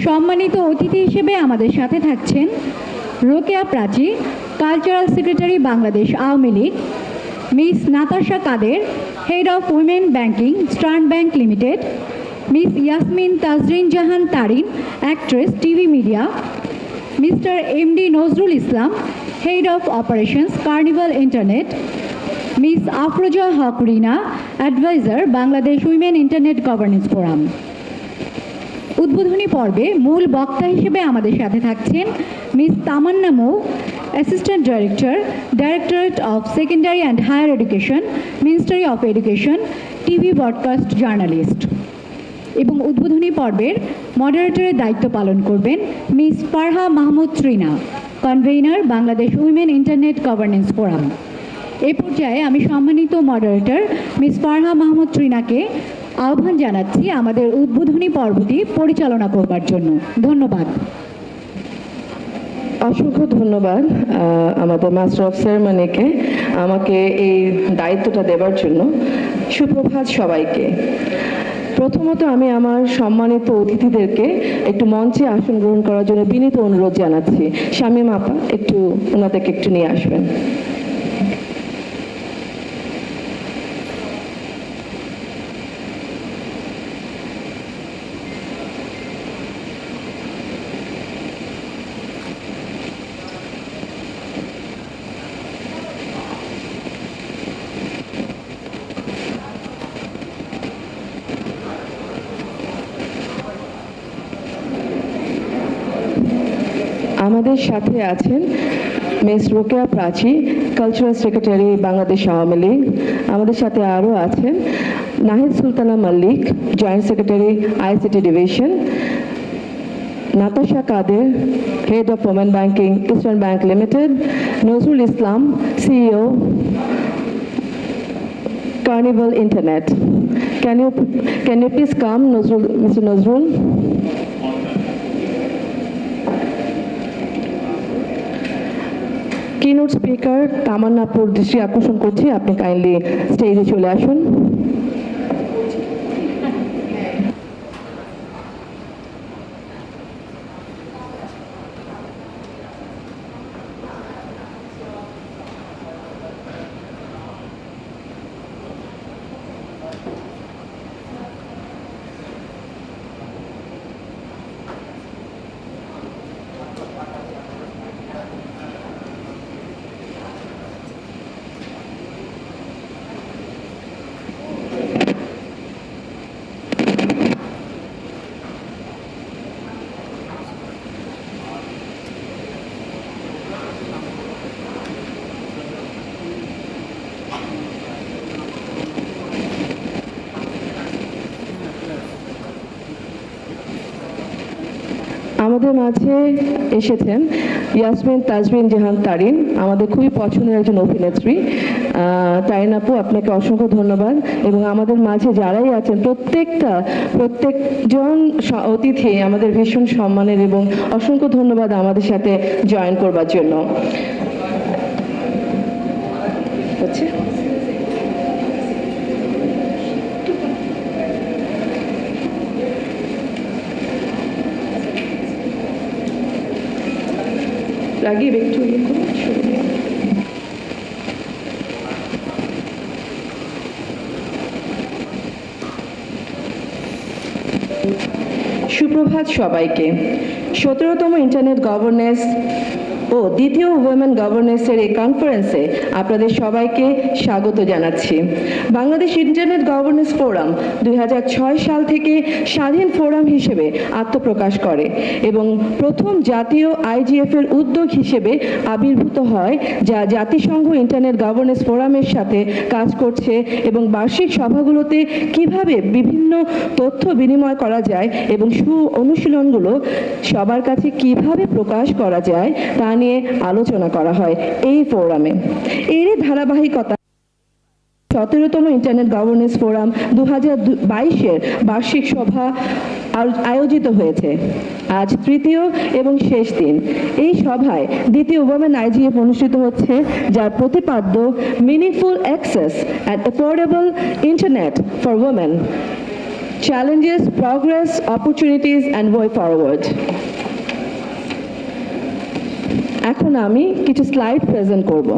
সম্মানিত অতিথি হিসেবে আমাদের সাথে থাকছেন Rokeya Prachi, cultural secretary Bangladesh Awami League, miss Natasha Kader, head of women banking, Eastern Bank Limited, miss Yasmin Tazrin Jahan Tarin, actress, TV media, mister MD Nazrul Islam, head of operations, Carnival Internet, miss Afroza Haque Rina, advisor, Bangladesh women internet governance forum. উদ্বোধনী পর্বে মূল বক্তা হিসেবে আমাদের সাথে থাকছেন miss Tamanna Mou, assistant director, directorate of secondary and higher education, ministry of Education, TV broadcast journalist. এবং উদ্বোধনী পর্বের মডারেটরের দায়িত্ব পালন করবেন miss Farha Mahmud Trina, convener, Bangladesh women internet governance Forum. এ পর্যায়ে আমি সম্মানিত মডারেটর মিস ফারহা মাহমুদ ত্রিনাকে আহ্বান জানাচ্ছি আমাদের উদ্বোধনী পর্বটি পরিচালনা করবার জন্য। ধন্যবাদ। অসংখ্য ধন্যবাদ আমাদের মাস্টার অফ সেরেমনিকে আমাকে এই দায়িত্বটা দেবার জন্য। সুপ্রভাত সবাইকে। প্রথমত আমি আমার সম্মানিত অতিথিদেরকে একটু মঞ্চে আসন গ্রহণ করার জন্য বিনীত অনুরোধ জানাচ্ছি। শামীম আপা একটু ওনাদেরকে একটু নিয়ে আসবেন। আমাদের সাথে আছেন miss Rokeya Prachi, cultural secretary Bangladesh Awami League. আমাদের সাথে আরও আছেন Nahid Sultana Mallik, joint secretary ICT division, Natasha Kader, head of women banking, Eastern Bank Limited, Nazrul Islam, CEO, Carnival Internet. Can you please come, Mr. Nazrul? Keynote speaker তামান্নাপুর দৃষ্টি আকর্ষণ করছি, আপনি কাইন্ডলি স্টেজে চলে আসুন। আমাদের মাঝে এসেছেন ইয়াসমিন তাজরিন জাহান তারিন, আমাদের খুবই পছন্দের একজন অভিনেত্রী। তারিন আপু, আপনাকে অসংখ্য ধন্যবাদ। এবং আমাদের মাঝে যারাই আছেন প্রত্যেকজন অতিথি আমাদের ভীষণ সম্মানের, এবং অসংখ্য ধন্যবাদ আমাদের সাথে জয়েন করবার জন্য। লাগিয়ে একটু সুপ্রভাত সবাইকে। 17তম ইন্টারনেট গভর্নেন্স ও দ্বিতীয় উইমেন গভর্নেন্সের এই কনফারেন্সে আপনাদের সবাইকে স্বাগত জানাচ্ছি। বাংলাদেশ ইন্টারনেট গভর্নেন্স ফোরাম 2006 সাল থেকে স্বাধীন ফোরাম হিসেবে আত্মপ্রকাশ করে এবং প্রথম জাতীয় IGF এর উদ্যোগ হিসেবে আবির্ভূত হয়, যা জাতিসংঘ ইন্টারনেট গভর্নেন্স ফোরামের সাথে কাজ করছে এবং বার্ষিক সভাগুলোতে কিভাবে বিভিন্ন তথ্য বিনিময় করা যায় এবং অনুশীলনগুলো সবার কাছে কিভাবে প্রকাশ করা যায় তা নিয়ে আলোচনা করা হয় এই ফোরামে। এরই ধারাবাহিকতা 17তম ইন্টারনেট গভর্নেন্স ফোরাম 2022-এর বার্ষিক সভা আয়োজিত হয়েছে। আজ তৃতীয় এবং শেষ দিন। এই সভায় দ্বিতীয় ওমেন IGF অনুষ্ঠিত হচ্ছে, যার প্রতিপাদ্য meaningful access and affordable internet for women. challenges, progress, opportunities, and way forward. এখন আমি কিছু স্লাইড প্রেজেন্ট করব।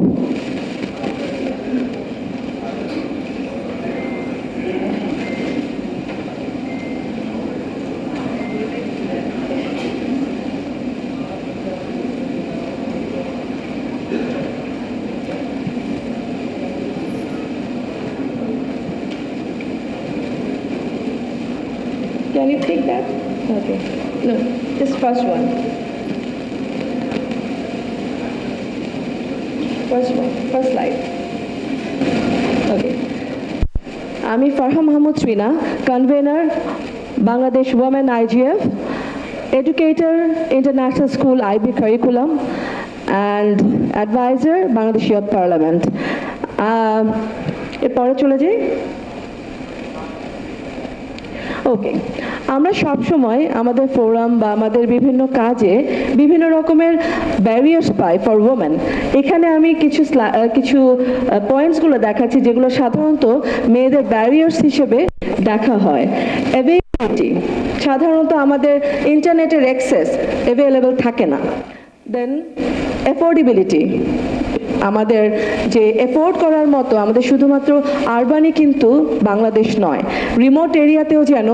Can you take that? Okay. No, just first one. First slide. Okay. আমি Farha Mahmud Srina, convener Bangladesh women IGF, educator International School IB curriculum, and advisor Bangladesh Youth Parliament. এরপরে চলে যাই। ওকে, আমরা সব সময় আমাদের ফোরাম বা আমাদের বিভিন্ন কাজে বিভিন্ন রকমের ব্যারিয়ার্স পাই ফর ওমেন। এখানে আমি কিছু পয়েন্টসগুলো দেখাচ্ছি যেগুলো সাধারণত মেয়েদের ব্যারিয়ার্স হিসেবে দেখা হয়। অ্যাভেইলেবিলিটি, সাধারণত আমাদের ইন্টারনেটের অ্যাক্সেস অ্যাভেলেবল থাকে না। দেন অ্যাফোর্ডেবিলিটি, আমাদের যে এফোর্ড করার মতো আমাদের শুধুমাত্র আরবানই কিন্তু বাংলাদেশ নয়, রিমোট এরিয়াতেও যেন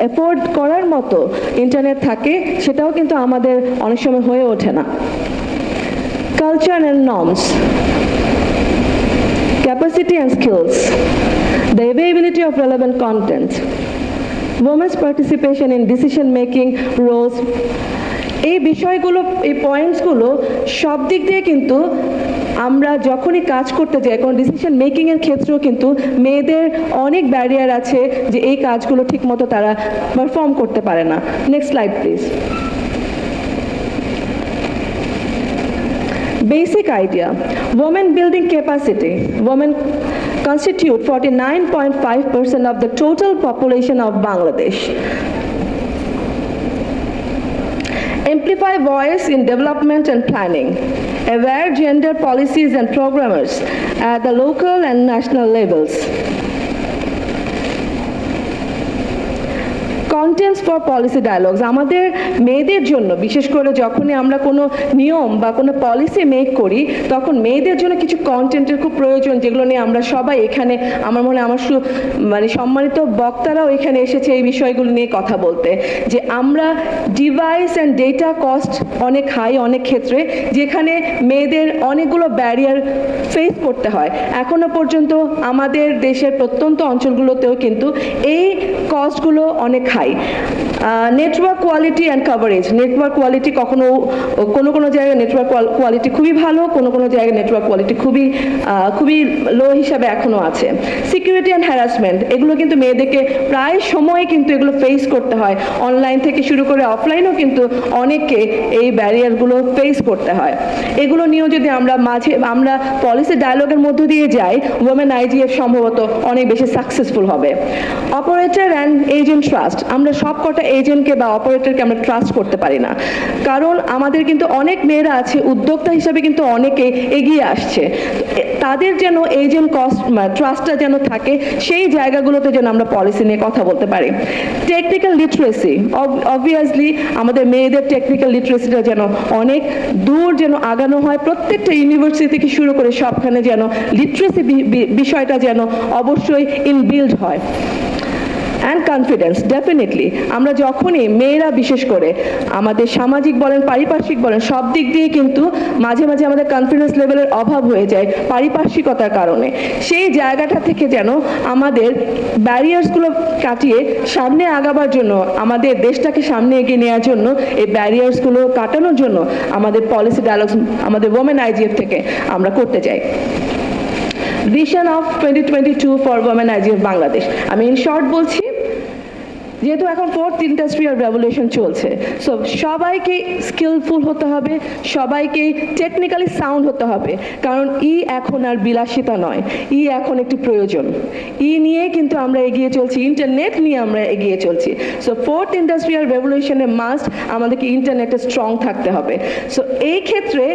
এফোর্ড করার মতো ইন্টারনেট থাকে, সেটাও কিন্তু আমাদের অনেক সময় হয়ে ওঠে না। Culture and norms, capacity and skills, the availability of relevant content, women's participation in decision making roles, এই বিষয়গুলো, এই পয়েন্টসগুলো সব দিক দিয়ে কিন্তু আমরা যখনই কাজ করতে যাই, কোনো ডিসিশন মেকিংয়ের ক্ষেত্রেও কিন্তু মেয়েদের অনেক ব্যারিয়ার আছে যে এই কাজগুলো ঠিকমতো তারা পারফর্ম করতে পারে না। Next slide please. Basic idea, women building capacity. Women constitute 49.5% of the total population of Bangladesh. Amplify voice in development and planning. Aware gender policies and programmers at the local and national levels. Contents for policy dialogues, আমাদের মেয়েদের জন্য বিশেষ করে যখনই আমরা কোনো নিয়ম বা কোনো পলিসি মেক করি তখন মেয়েদের জন্য কিছু কন্টেন্টের খুব প্রয়োজন, যেগুলো নিয়ে আমরা সবাই এখানে, আমার মনে হয় আমার মানে সম্মানিত বক্তারাও এখানে এসেছে এই বিষয়গুলো নিয়ে কথা বলতে, যে আমরা ডিভাইস অ্যান্ড ডেটা কস্ট অনেক হাই অনেক ক্ষেত্রে, যেখানে মেয়েদের অনেকগুলো ব্যারিয়ার ফেস করতে হয়। এখনো পর্যন্ত আমাদের দেশের প্রত্যন্ত অঞ্চলগুলোতেও কিন্তু এই কস্টগুলো অনেক high. Network quality and coverage, network quality কোনো জায়গায় নেটওয়ার্ক কোয়ালিটি খুবই ভালো, কোনো জায়গায় নেটওয়ার্ক কোয়ালিটি খুবই লো হিসাবে এখনো আছে। সিকিউরিটি অ্যান্ড হ্যারাসমেন্ট, এগুলো কিন্তু মেয়েদেরকে প্রায় সময় কিন্তু এগুলো ফেস করতে হয়, অনলাইন থেকে শুরু করে অফলাইনেও কিন্তু অনেককে এই ব্যারিয়ারগুলো ফেস করতে হয়। এগুলো নিয়েও যদি আমরা পলিসি ডায়ালগের মধ্য দিয়ে যাই, ওমেন IGF সম্ভবত অনেক বেশি সাকসেসফুল হবে। অপারেটর অ্যান্ড এজেন্ট ট্রাস্ট, আমরা সব কটা এজেন্টকে বা অপারেটরকে আমরা ট্রাস্ট করতে পারি না, কারণ আমাদের কিন্তু অনেক মেয়েরা আছে উদ্যোক্তা হিসাবে কিন্তু অনেকে এগিয়ে আসছে, তাদের যেন এজেন্ট ট্রাস্টটা যেন থাকে, সেই জায়গাগুলোতে যেন আমরা পলিসি নিয়ে কথা বলতে পারি। টেকনিক্যাল লিটারেসি, অবভিয়াসলি আমাদের মেয়েদের টেকনিক্যাল লিটারেসিটা যেন অনেক দূর যেন আগানো হয়, প্রত্যেকটা ইউনিভার্সিটি থেকে শুরু করে সবখানে যেন লিটারেসি বিষয়টা যেন অবশ্যই ইনবিল্ড হয়। অ্যান্ড কনফিডেন্স, ডেফিনেটলি আমরা যখনই মেয়েরা বিশেষ করে আমাদের সামাজিক বলেন পারিপার্শ্বিক বলেন সব দিক দিয়ে কিন্তু মাঝে মাঝে আমাদের কনফিডেন্স লেভেলের অভাব হয়ে যায় পারিপার্শ্বিকতার কারণে, সেই জায়গাটা থেকে যেন আমাদের ব্যারিয়ার্সগুলো কাটিয়ে সামনে আগাবার জন্য, আমাদের দেশটাকে সামনে এগিয়ে নেওয়ার জন্য, এই ব্যারিয়ার্সগুলো কাটানোর জন্য আমাদের পলিসি ডায়ালগস আমাদের ওমেন IGF থেকে আমরা করতে চাই। Vision of 2022 for women IGF Bangladesh, আমি ইন শর্ট বলছি, যেহেতু এখন 4th ইন্ডাস্ট্রিয়াল রেভলিউশন চলছে, সো সবাইকে স্কিলফুল হতে হবে, সবাইকে টেকনিক্যালি সাউন্ড হতে হবে, কারণ এখন আর বিলাসিতা নয়, এখন একটি প্রয়োজন। নিয়ে কিন্তু আমরা এগিয়ে চলছি, ইন্টারনেট নিয়ে আমরা এগিয়ে চলছি। সো 4th ইন্ডাস্ট্রিয়াল রেভলিউশনে মাস্ট আমাদেরকে ইন্টারনেটে স্ট্রং থাকতে হবে। সো এই ক্ষেত্রে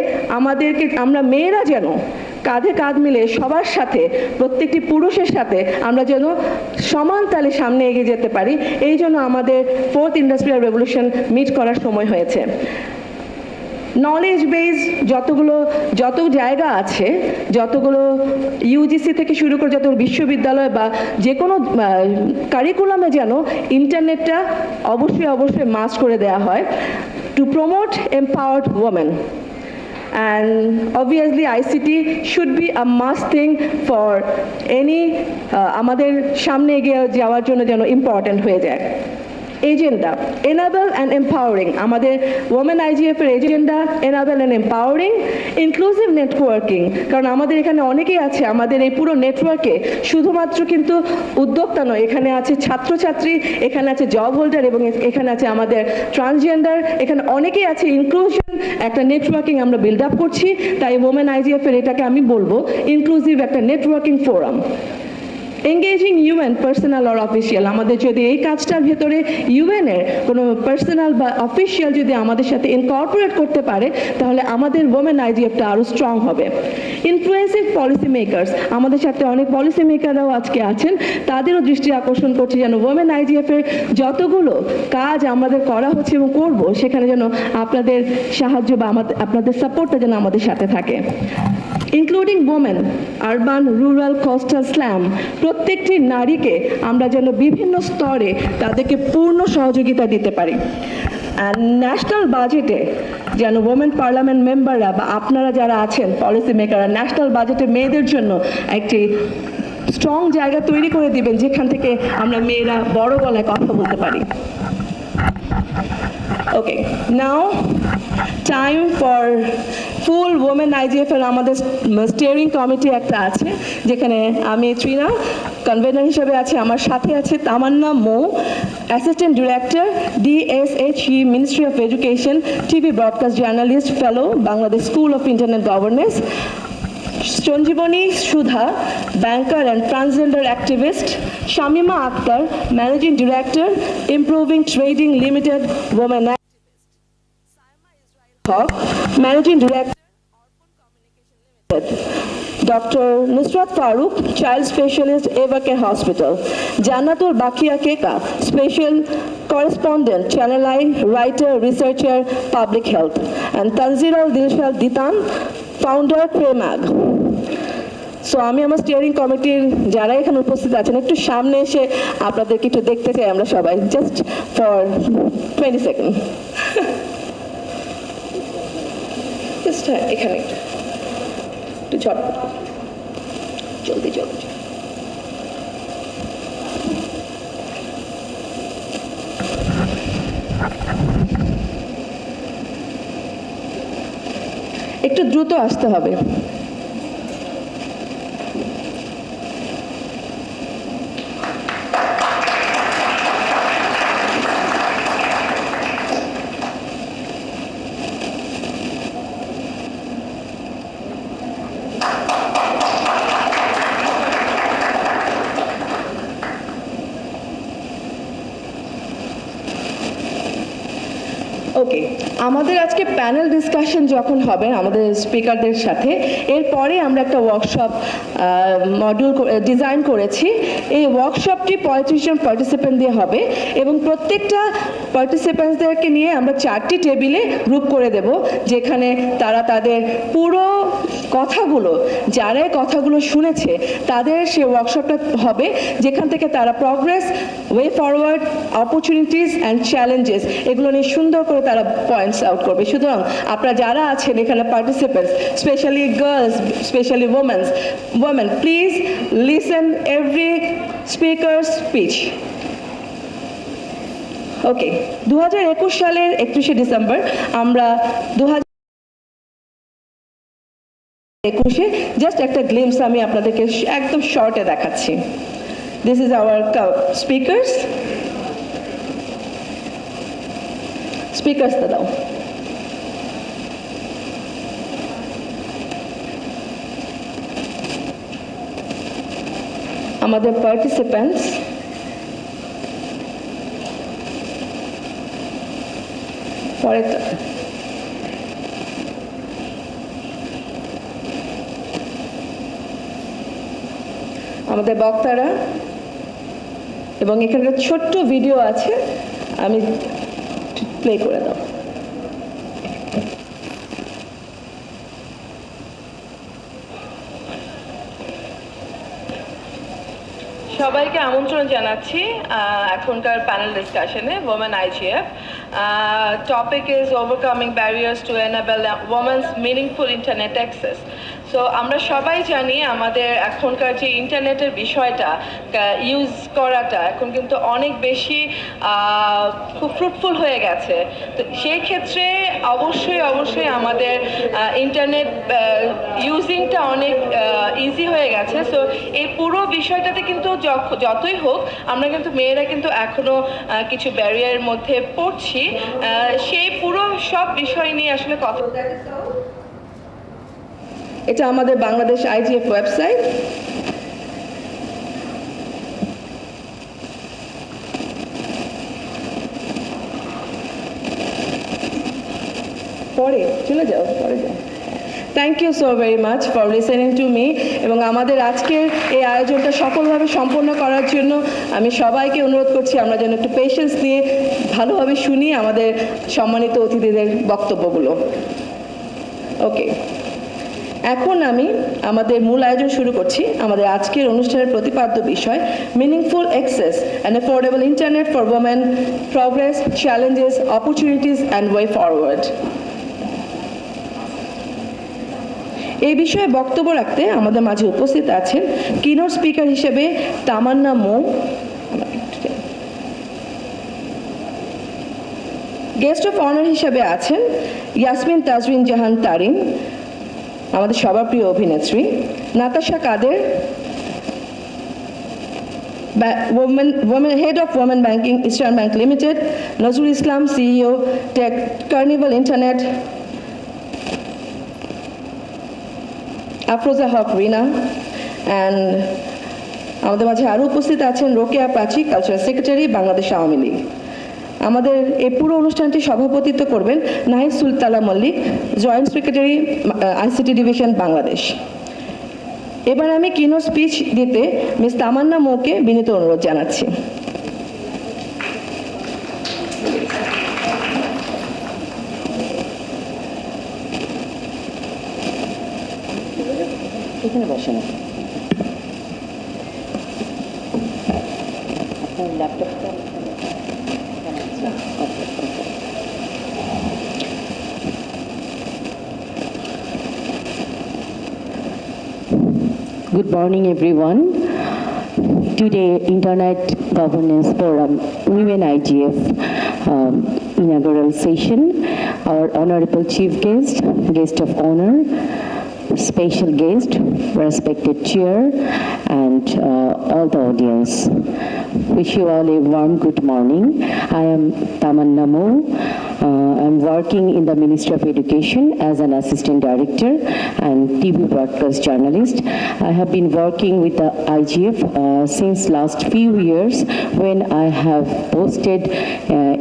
আমরা মেয়েরা যেন কাঁধে কাঁধ মিলে সবার সাথে, প্রত্যেকটি পুরুষের সাথে আমরা যেন সমান তালে সামনে এগিয়ে যেতে পারি, এই জন্য আমাদের 4th ইন্ডাস্ট্রিয়াল রেভলিউশন মিট করার সময় হয়েছে। নলেজ বেস যত জায়গা আছে, যতগুলো ইউজিসি থেকে শুরু করে যত বিশ্ববিদ্যালয় বা যে কোনো কারিকুলামে যেন ইন্টারনেটটা অবশ্যই মাস্ট করে দেওয়া হয়, to promote empowered women. And obviously ICT should be a must thing for any আমাদের সামনে এগিয়ে যাওয়ার জন্য যেন ইম্পর্ট্যান্ট হয়ে যায়। এজেন্ডা enable and empowering, আমাদের ওমেন আইজিএফ এর agenda enable and empowering, inclusive networking, কারণ আমাদের এখানে অনেকেই আছে, আমাদের এই পুরো নেটওয়ার্কে শুধুমাত্র কিন্তু উদ্যোক্তা নয়, এখানে আছে ছাত্রছাত্রী, এখানে আছে জব হোল্ডার এবং এখানে আছে আমাদের ট্রান্সজেন্ডার, এখানে অনেকেই আছে। ইনক্লুশন একটা নেটওয়ার্কিং আমরা বিল্ড আপ করছি, তাই ওমেন আইজিএফ এর এটাকে আমি বলবো ইনক্লুসিভ একটা networking forum. Engaging UN personal or official, আমাদের যদি এই কাজটার ভেতরে ইউএনের কোনো পার্সোনাল বা অফিসিয়াল যদি আমাদের সাথে ইনকর্পোরেট করতে পারে, তাহলে আমাদের ওমেন আইজিএফটা আরও স্ট্রং হবে। ইনফ্লুয়েন্সিভ পলিসি মেকার্স, আমাদের সাথে অনেক পলিসি মেকাররাও আজকে আছেন, তাদেরও দৃষ্টি আকর্ষণ করছে যেন ওমেন আইজিএফের যতগুলো কাজ আমাদের করা হচ্ছে এবং করব, সেখানে যেন আপনাদের সাহায্য বা আপনাদের সাপোর্টটা যেন আমাদের সাথে থাকে। Including women, urban, rural, coastal, slam, প্রত্যেকটি নারীকে আমরা যেন বিভিন্ন স্তরে তাদেরকে পূর্ণ সহযোগিতা দিতে পারি। অ্যান্ড ন্যাশনাল বাজেটে যেন ওমেন পার্লামেন্ট মেম্বাররা বা আপনারা যারা আছেন পলিসি মেকাররা, ন্যাশনাল বাজেটে মেয়েদের জন্য একটি স্ট্রং জায়গা তৈরি করে দিবেন, যেখান থেকে আমরা মেয়েরা বড় গলায় কথা বলতে পারি। Okay, now time for full women IGF এর আমাদের স্টিয়ারিং কমিটি একটা আছে, যেখানে আমি ত্রিনা কনভেনার হিসেবে আছে, আমার সাথে আছে Tamanna Mo, assistant director DSHE Ministry of Education, TV broadcast journalist, fellow Bangladesh School of Internet Governance, Sanjibani Sudha, banker and transgender activist, Shamima Akter, managing director, Improving Trading Limited women managing director, doctor Nusrat Faruk, child specialist, এভাকে hospital, Jannatul Bakia Keka, special correspondent, Channel I, writer, researcher, public health, and Tanziral Dilshad Ditan, founder, ক্রেম্যাগ। So আমি আমার steering কমিটির যারা এখানে উপস্থিত আছেন একটু সামনে এসে আপনাদেরকে একটু দেখতে চাই আমরা সবাই, জাস্ট ফর 20 সেকেন্ড। জাস্ট এখানে একটু ঝটপট জলদি। একটু দ্রুত আসতে হবে। ওকে, আমাদের আজকে প্যানেল ডিসকাশন যখন হবে আমাদের স্পিকারদের সাথে, এরপরে আমরা একটা ওয়ার্কশপ মডিউল ডিজাইন করেছি। এই ওয়ার্কশপটি 35 জন পার্টিসিপেন্ট দিয়ে হবে এবং প্রত্যেকটা পার্টিসিপেন্টসদেরকে নিয়ে আমরা 4টি টেবিলে গ্রুপ করে দেব, যেখানে তারা তাদের পুরো কথাগুলো, যারা কথাগুলো শুনেছে তাদের সে ওয়ার্কশপটা হবে, যেখান থেকে তারা progress, way forward, opportunities and challenges এগুলো নিয়ে সুন্দর করে তারা পয়েন্টস আউট করবে। সুতরাং আপনারা যারা আছেন এখানে participants, specially girls, specially women, please listen every speaker speech. Okay, 2021 সালের 31শে ডিসেম্বর আমরা 2021-এ জাস্ট একটা গ্লিমস আমি আপনাদেরকে একদম শর্টে দেখাচ্ছি। দিস ইজ আওয়ার স্পিকার্স দাও। আমাদের পার্টিসিপেন্টস পরেরটা আমাদের বক্তারা এবং এখানকার ছোট্ট ভিডিও আছে, আমি প্লে করে দাও। সবাইকে আমন্ত্রণ জানাচ্ছি এখনকার প্যানেল ডিসকাশনে women IGF. Topic is overcoming barriers to enable women's meaningful internet access. So আমরা সবাই জানি আমাদের এখনকার যে ইন্টারনেটের বিষয়টা ইউজ করাটা এখন কিন্তু অনেক বেশি খুব ফ্রুটফুল হয়ে গেছে। তো সেই ক্ষেত্রে অবশ্যই আমাদের ইন্টারনেট ইউজিংটা অনেক ইজি হয়ে গেছে। সো এই পুরো বিষয়টাতে কিন্তু যতই হোক আমরা কিন্তু মেয়েরা কিন্তু এখনো কিছু ব্যারিয়ারের মধ্যে পড়ছি। সেই পুরো সব বিষয় নিয়ে আসলে কথা। এটা আমাদের বাংলাদেশ আইজিএফ ওয়েবসাইট। পরে চলে যাও, পরে যাও। Thank you so very much for listening to me. এবং আমাদের আজকের এই আয়োজনটা সফলভাবে সম্পন্ন করার জন্য আমি সবাইকে অনুরোধ করছি আমরা যেন একটু পেশেন্স নিয়ে ভালোভাবে শুনি আমাদের সম্মানিত অতিথিদের বক্তব্যগুলো। ওকে, এখন আমি আমাদের মূল আয়োজন শুরু করছি। আমাদের আজকের অনুষ্ঠানের প্রতিপাদ্য বিষয় meaningful access and affordable internet for women, progress, challenges, opportunities and way forward. এই বিষয়ে বক্তব্য রাখতে আমাদের মাঝে উপস্থিত আছেন কিনোট স্পিকার হিসেবে তামান্না মৌ, গেস্ট অফ অনার হিসেবে আছেন ইয়াসমিন তাজরিন জাহান তারিন, আমাদের সবার প্রিয় অভিনেত্রী, Natasha Kader, head of women banking, Eastern Bank Limited, Nazrul Islam, CEO, Tech Carnival Internet, Afroza Haque Rina, and আমাদের মাঝে আরও উপস্থিত আছেন রোকেয়া প্রাচী, কালচারাল সেক্রেটারি, বাংলাদেশ আওয়ামী লীগ। আমাদের এই পুরো অনুষ্ঠানটি সভাপতিত্ব করবেন Nahid Sultana Mallik, joint secretary, ICT division, Bangladesh. এবার আমি কিনোট স্পিচ দিতে মিস তামান্না মৌকে বিনীত অনুরোধ জানাচ্ছি। এখানে বসে না, আপনার ল্যাপটপটা। Good morning, everyone. Today, Internet Governance Forum, Women IGF inaugural session. Our honorable chief guest, guest of honor, special guest, respected chair, and all the audience. Wish you all a warm good morning. I am Tamanna Mou. I'm working in the Ministry of Education as an assistant director and TV broadcast journalist. I have been working with the IGF since last few years when I have posted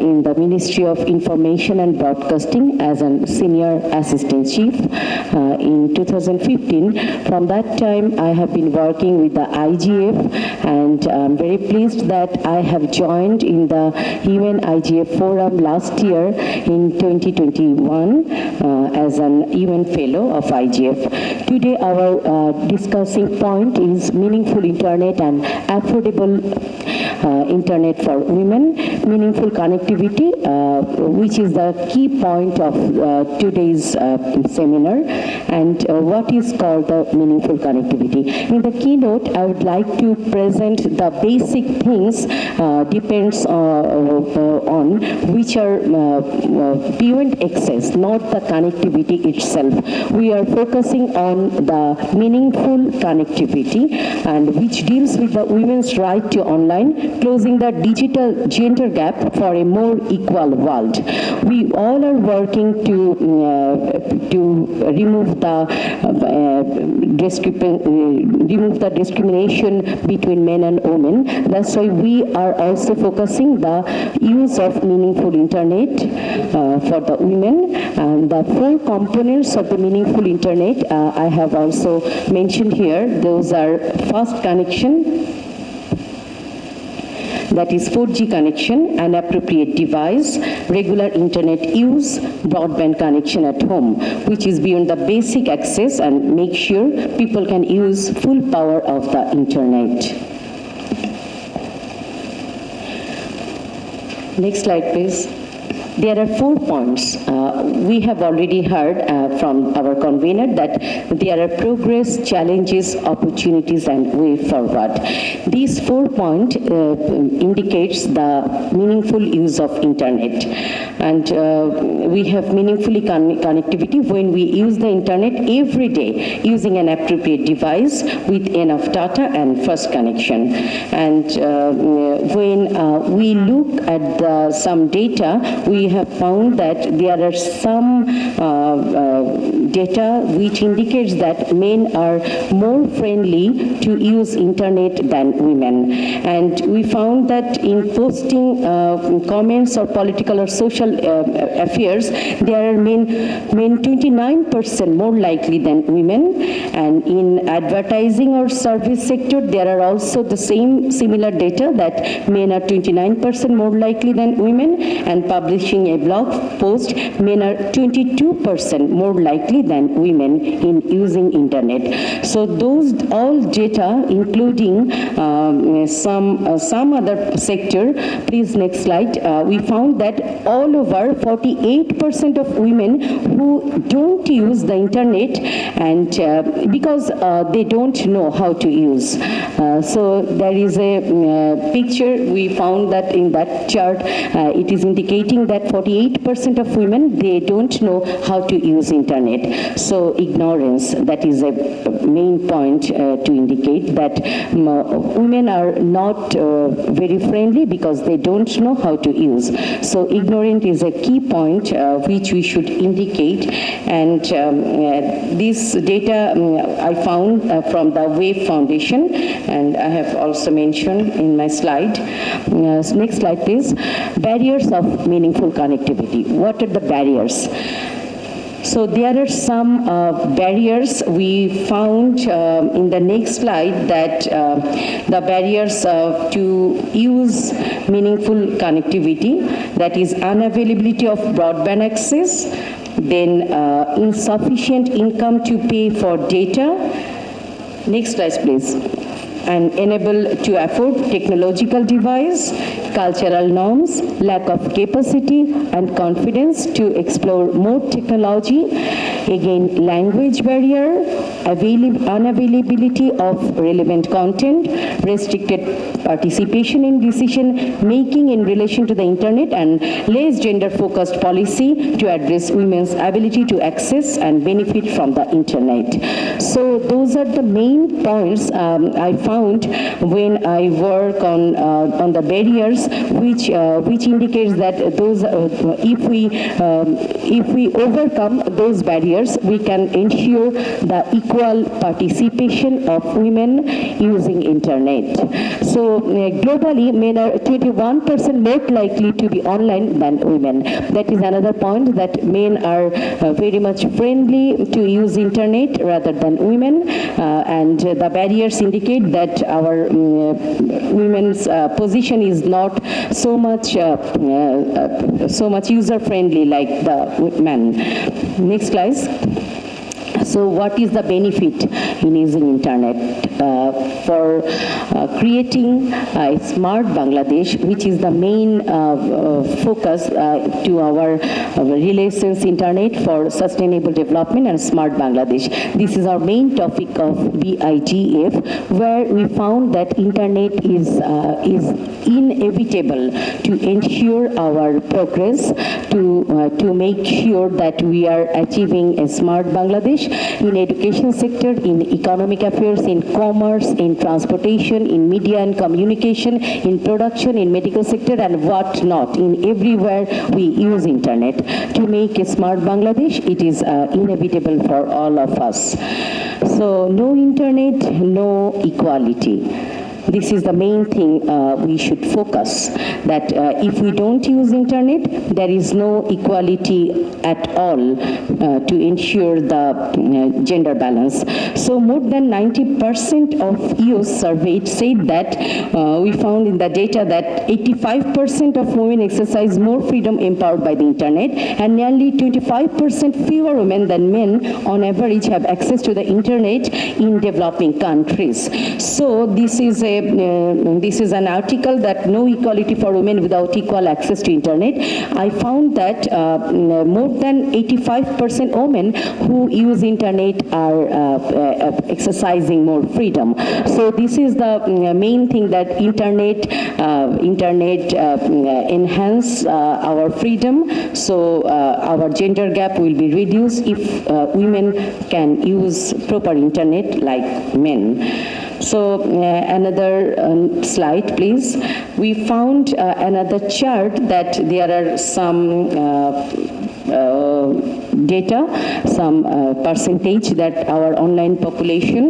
in the Ministry of Information and Broadcasting as a senior assistant chief in 2015. From that time, I have been working with the IGF, and I'm very pleased that I have joined in the UN IGF forum last year in 2021 as an UN fellow of IGF. Today, our discussing point is meaningful internet and affordable internet for women, meaningful connectivity, which is the key point of today's seminar, and what is called the meaningful connectivity. In the keynote, I would like to present the basic things depends on which are beyond access, not the connectivity itself. We are focusing on the meaningful connectivity, and which deals with the women's right to online closing the digital gender gap for a more equal world. We all are working to remove the discrimination between men and women. That's why we are also focusing the use of meaningful internet for the women. And the 4 components of the meaningful internet I have also mentioned here. Those are fast connection, that is 4G connection, an appropriate device, regular internet use, broadband connection at home, which is beyond the basic access and make sure people can use full power of the internet. Next slide, please. There are 4 points. We have already heard from our convener that there are progress, challenges, opportunities, and way forward. These 4 points indicates the meaningful use of internet. And we have meaningfully connectivity when we use the internet every day using an appropriate device with enough data and fast connection. And when we look at some data, we have found that there are some data which indicates that men are more friendly to use internet than women. And we found that in posting comments or political or social affairs, there are men 29% more likely than women. And in advertising or service sector, there are also the similar data that men are 29% more likely than women, and publishing a blog post, men are 22% more likely than women in using internet. So those all data, including some other sector. Please, next slide. We found that all over 48% of women who don't use the internet, and because they don't know how to use. So there is a picture we found that in that chart, it is indicating that 48% of women, they don't know how to use internet. So ignorance, that is a main point to indicate that women are not very friendly because they don't know how to use. So ignorant is a key point which we should indicate. And this data I found from the WAVE Foundation, and I have also mentioned in my slide. Next slide, please. Barriers of meaningful connectivity. What are the barriers? So there are some barriers we found in the next slide, that the barriers to use meaningful connectivity, that is unavailability of broadband access, then insufficient income to pay for data. Next slide, please. And unable to afford technological device, cultural norms, lack of capacity and confidence to explore more technology, again language barrier, unavailability of relevant content, restricted participation in decision making in relation to the internet, and less gender focused policy to address women's ability to access and benefit from the internet. So those are the main points I found when I work on the barriers, which indicates that those if we overcome those barriers, we can ensure the equal participation of women using internet. So globally, men are 21% more likely to be online than women. That is another point, that men are very much friendly to use internet rather than women, and the barriers indicate that our women's position is not so much user friendly like the men. Next slide. So what is the benefit in using internet? For creating a smart Bangladesh, which is the main focus to our relations internet for sustainable development and smart Bangladesh. This is our main topic of BIGF, where we found that internet is inevitable to ensure our progress, to make sure that we are achieving a smart Bangladesh in education sector, in economic affairs, in commerce, commerce, in transportation, in media and communication, in production, in medical sector, and what not. In everywhere we use internet. To make a smart Bangladesh, it is inevitable for all of us. So no internet, no equality. This is the main thing we should focus, that if we don't use internet, there is no equality at all to ensure the gender balance. So more than 90% of youth surveyed said that we found in the data that 85% of women exercise more freedom empowered by the internet, and nearly 25% fewer women than men on average have access to the internet in developing countries. So this is an article that no equality for women without equal access to internet. I found that more than 85% women who use internet are exercising more freedom. So this is the main thing, that internet enhance our freedom. So our gender gap will be reduced if women can use proper internet like men. So another slide, please. We found another chart that there are some data, some percentage that our online population,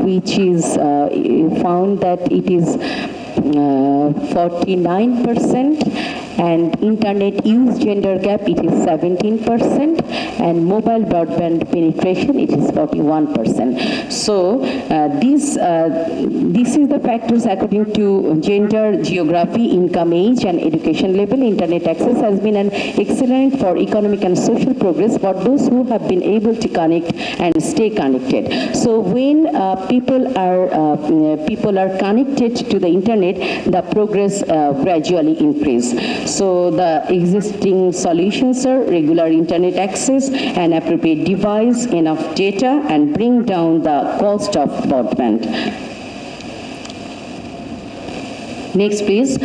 which is found that it is 49%, and internet use gender gap, it is 17%, and mobile broadband penetration, it is 41%. So this is the factors according to gender, geography, income, age, and education level. Internet access has been an excellent for economic and social progress for those who have been able to connect and stay connected. So when people are connected to the internet, the progress gradually increase. So the existing solutions are regular internet access, an appropriate device, enough data, and bring down the cost of broadband. Next, please.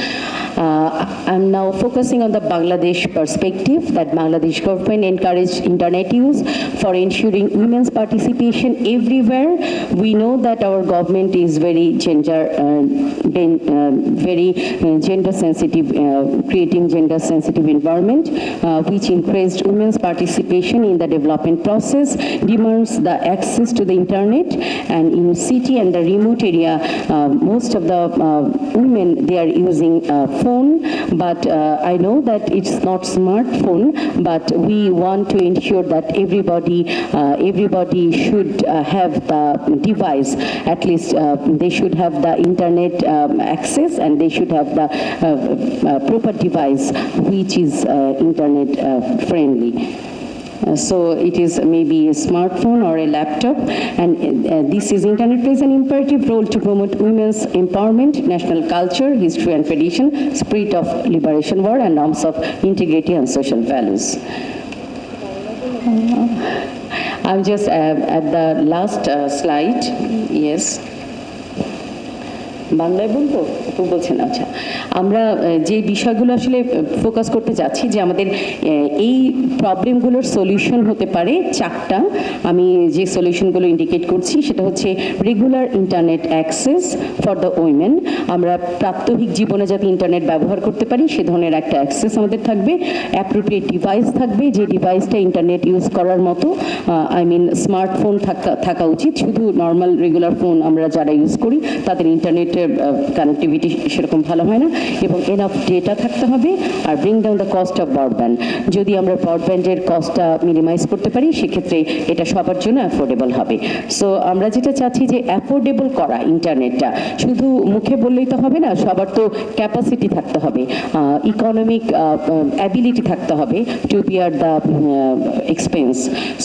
I'm now focusing on the Bangladesh perspective, that Bangladesh government encouraged internet use for ensuring women's participation everywhere. We know that our government is very gender sensitive, creating gender sensitive environment, which increased women's participation in the development process, demands the access to the internet, and in city and the remote area, most of the women, they are using phone, but I know that it's not smartphone, but we want to ensure that everybody should have the device. At least they should have the internet access, and they should have the proper device which is internet friendly. So it is maybe a smartphone or a laptop, and this is internet plays an imperative role to promote women's empowerment, national culture, history and tradition, spirit of liberation war, and norms of integrity and social values. I'm just at the last slide. Yes. বাংলায় বলবো তো বলছেন। আচ্ছা, আমরা যে বিষয়গুলো আসলে focus করতে যাচ্ছি, যে আমাদের এই প্রবলেমগুলোর সলিউশন হতে পারে চারটা। আমি যে সলিউশনগুলো ইন্ডিকেট করছি সেটা হচ্ছে regular internet access for the women. আমরা প্রাত্যহিক জীবনে যাতে ইন্টারনেট ব্যবহার করতে পারি সে ধরনের একটা অ্যাক্সেস আমাদের থাকবে। অ্যাপ্রোপ্রিয়েট ডিভাইস থাকবে, যে ডিভাইসটা ইন্টারনেট ইউজ করার মতো, আই মিন স্মার্টফোন থাকা উচিত। শুধু নর্মাল রেগুলার ফোন আমরা যারা ইউজ করি তাদের ইন্টারনেটের কানেক্টিভিটি সেরকম ভালো হয় না, এবং এনাফ ডেটা থাকতে হবে। আর bring down the cost of broadband, যদি আমরা ব্রডব্যান্ডের কস্টটা মিনিমাইজ করতে পারি সেক্ষেত্রে এটা সবার জন্য অ্যাফোর্ডেবল হবে। সো আমরা যেটা চাচ্ছি যে অ্যাফোর্ডেবল করা ইন্টারনেটটা, শুধু মুখে বললেই তো হবে না, সবার তো ক্যাপাসিটি থাকতে হবে, ইকোনমিক অ্যাবিলিটি থাকতে হবে to bear the expense.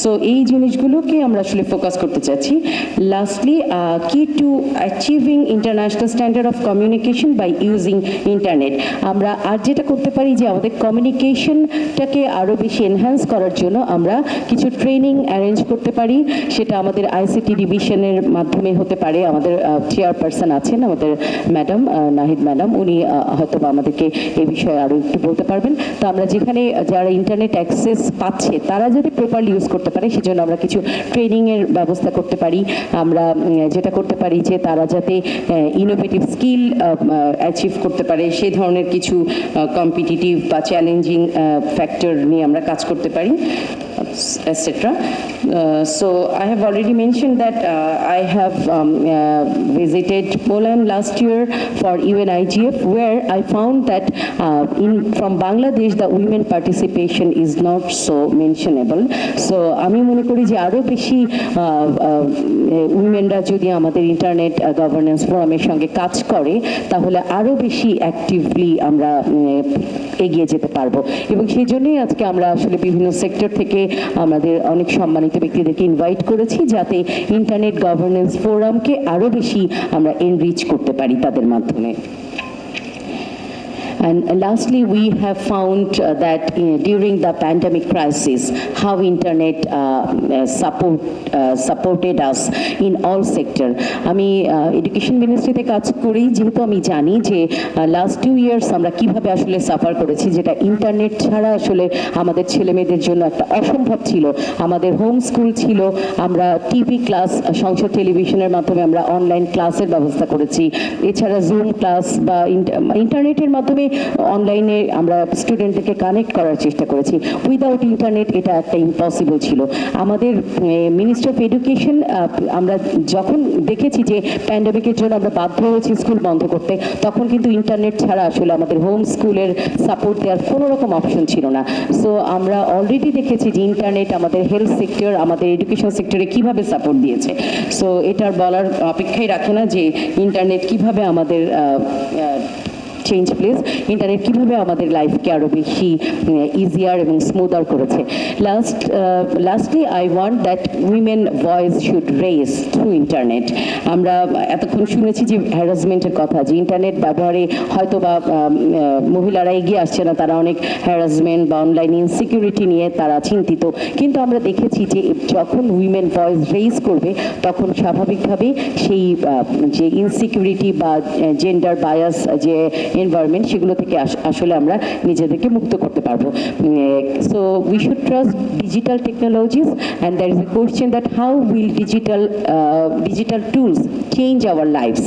So এই জিনিসগুলোকে আমরা আসলে ফোকাস করতে চাচ্ছি। Lastly, key to achieving international standard of communication communication by using internet. আমরা আর যেটা করতে পারি যে আমাদের কমিউনিকেশনটাকে আরও বেশি এনহ্যান্স করার জন্য আমরা কিছু ট্রেনিং অ্যারেঞ্জ করতে পারি। সেটা আমাদের আইসিটি ডিভিশনের মাধ্যমে হতে পারে। আমাদের চেয়ারপারসন আছেন আমাদের ম্যাডাম নাহিদ ম্যাডাম, উনি হয়তো আমাদেরকে এই বিষয়ে আরও একটু বলতে পারবেন। তো আমরা যেখানে যারা ইন্টারনেট অ্যাক্সেস পাচ্ছে তারা যাতে প্রপারলি ইউজ করতে পারে সেজন্য আমরা কিছু ট্রেনিংয়ের ব্যবস্থা করতে পারি। আমরা যেটা করতে পারি যে তারা যাতে ইনোভেটিভ স্কিল অ্যাচিভ করতে পারে সেই ধরনের কিছু কম্পিটিটিভ বা চ্যালেঞ্জিং ফ্যাক্টর নিয়ে আমরা কাজ করতে পারি, etc. So I have already mentioned that I have visited Poland last year for UNIGF, where I found that from Bangladesh the women participation is not so mentionable. So আমি মনে করি যে আরও বেশি উইমেনরা যদি আমাদের ইন্টারনেট গভর্নেন্স ফোরামের সঙ্গে কাজ করে তাহলে আরও বেশি অ্যাক্টিভলি আমরা এগিয়ে যেতে পারবো। এবং সেই জন্যই আজকে আমরা আসলে বিভিন্ন সেক্টর থেকে আমাদের অনেক সম্মানিত ব্যক্তিদেরকে ইনভাইট করেছি যাতে ইন্টারনেট গভর্নেন্স ফোরামকে আরও বেশি আমরা এনরিচ করতে পারি তাদের মাধ্যমে। And lastly, we have found that during the pandemic crisis, how internet supported us in all sector. আমি এডুকেশন মিনিস্ট্রিতে কাজ করি, যেহেতু আমি জানি যে লাস্ট 2 ইয়ার্স আমরা কিভাবে আসলে সাফার করেছি, যেটা ইন্টারনেট ছাড়া আসলে আমাদের ছেলেমেয়েদের জন্য একটা অসম্ভব ছিল। আমাদের হোম স্কুল ছিল, আমরা টিভি ক্লাস, সংসদ টেলিভিশনের মাধ্যমে আমরা অনলাইন ক্লাসের ব্যবস্থা করেছি। এছাড়া জুম ক্লাস বা ইন্টারনেটের মাধ্যমে অনলাইনে আমরা স্টুডেন্টদেরকে কানেক্ট করার চেষ্টা করেছি। উইদাউট ইন্টারনেট এটা একটা ইম্পসিবল ছিল। আমাদের মিনিস্ট্রি অফ এডুকেশন, আমরা যখন দেখেছি যে প্যান্ডেমিকের জন্য আমরা বাধ্য হয়েছি স্কুল বন্ধ করতে, তখন কিন্তু ইন্টারনেট ছাড়া আসলে আমাদের হোম স্কুলের সাপোর্ট দেওয়ার কোনো রকম অপশন ছিল না। সো আমরা অলরেডি দেখেছি যে ইন্টারনেট আমাদের হেলথ সেক্টর, আমাদের এডুকেশন সেক্টরে কিভাবে সাপোর্ট দিয়েছে। সো এটার বলার অপেক্ষাই রাখে না যে ইন্টারনেট কিভাবে আমাদের চেঞ্জ প্লেস, ইন্টারনেট কীভাবে আমাদের লাইফকে আরও বেশি ইজিয়ার এবং স্মুদার করেছে। Lastly I want that women voice should raise through internet. আমরা এতক্ষণ শুনেছি যে হ্যারাসমেন্টের কথা, যে ইন্টারনেট ব্যবহারে হয়তো বা মহিলারা এগিয়ে আসছে না, তারা অনেক হ্যারাসমেন্ট বা অনলাইন ইনসিকিউরিটি নিয়ে তারা চিন্তিত। কিন্তু আমরা দেখেছি যে যখন উইমেন ভয়েস রেজ করবে তখন স্বাভাবিকভাবেই সেই যে ইনসিকিউরিটি বা জেন্ডার বায়াস যে এনভায়রনমেন্ট সেগুলো থেকে আসলে আমরা নিজেদেরকে মুক্ত করতে পারবো। So we should trust digital technologies and there is a question that how will digital tools change our lives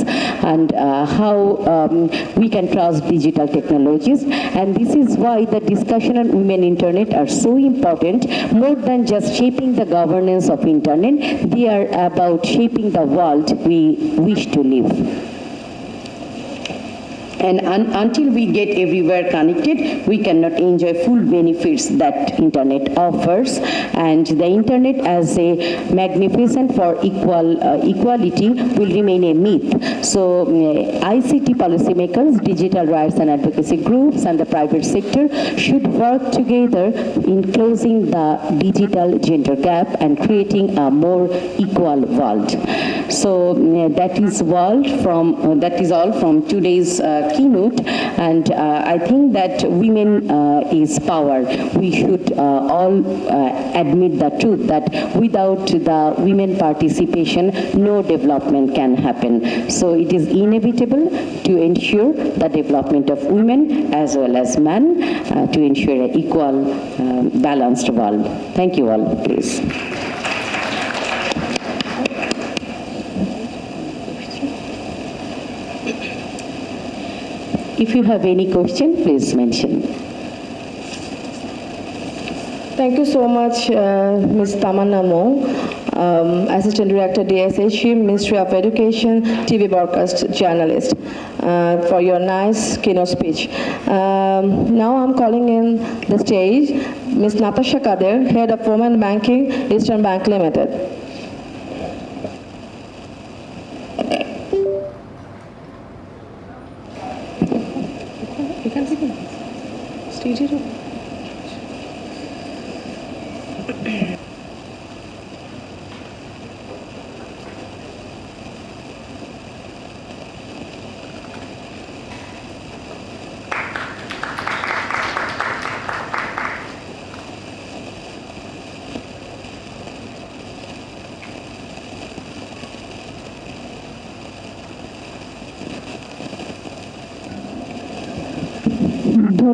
and how we can trust digital technologies, and this is why the discussion on women internet are so important. More than just shaping the governance of internet, they are about shaping the world we wish to live. And until we get everywhere connected, we cannot enjoy full benefits that internet offers. And the internet as a magnificent for equality will remain a myth. So ICT policymakers, digital rights and advocacy groups and the private sector should work together in closing the digital gender gap and creating a more equal world. So that is all from today's keynote, and I think that women is power. We should all admit the truth that without the women participation, no development can happen. So it is inevitable to ensure the development of women as well as men, to ensure an equal, balanced world. Thank you all, please. If you have any question, please mention. Thank you so much, Ms. Tamanna Mo, Assistant Director, DSH, Ministry of Education, TV broadcast journalist, for your nice keynote speech. Now I'm calling in the stage Ms. Natasha Kader, Head of Women Banking, Eastern Bank Limited.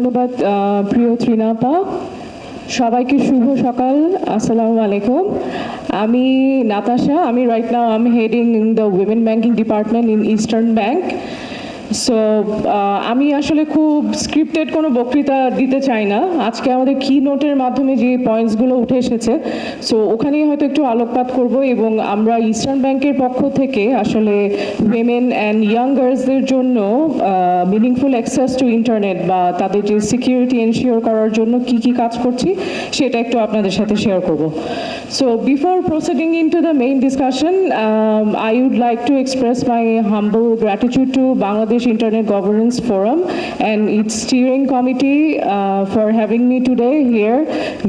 ধন্যবাদ প্রিয় ত্রিনাপা। সবাইকে শুভ সকাল, আসসালামু আলাইকুম। আমি নাতাশা, আমি right now I am heading in the women banking department in eastern bank. So আমি আসলে খুব স্ক্রিপ্টেড কোনো বক্তৃতা দিতে চাই না। আজকে আমাদের কি নোটের মাধ্যমে যে পয়েন্টসগুলো উঠে এসেছে, সো ওখানেই হয়তো একটু আলোকপাত করব। এবং আমরা ইস্টার্ন ব্যাংকের পক্ষ থেকে আসলে উইমেন অ্যান্ড ইয়াং গার্লসদের জন্য মিনিংফুল অ্যাক্সেস টু ইন্টারনেট বা তাদের যে সিকিউরিটি এনশিওর করার জন্য কি কি কাজ করছি সেটা একটু আপনাদের সাথে শেয়ার করব। So before proceeding into the main discussion, I would like to express my humble gratitude to Bangladesh Internet Governance Forum and its steering committee for having me today here.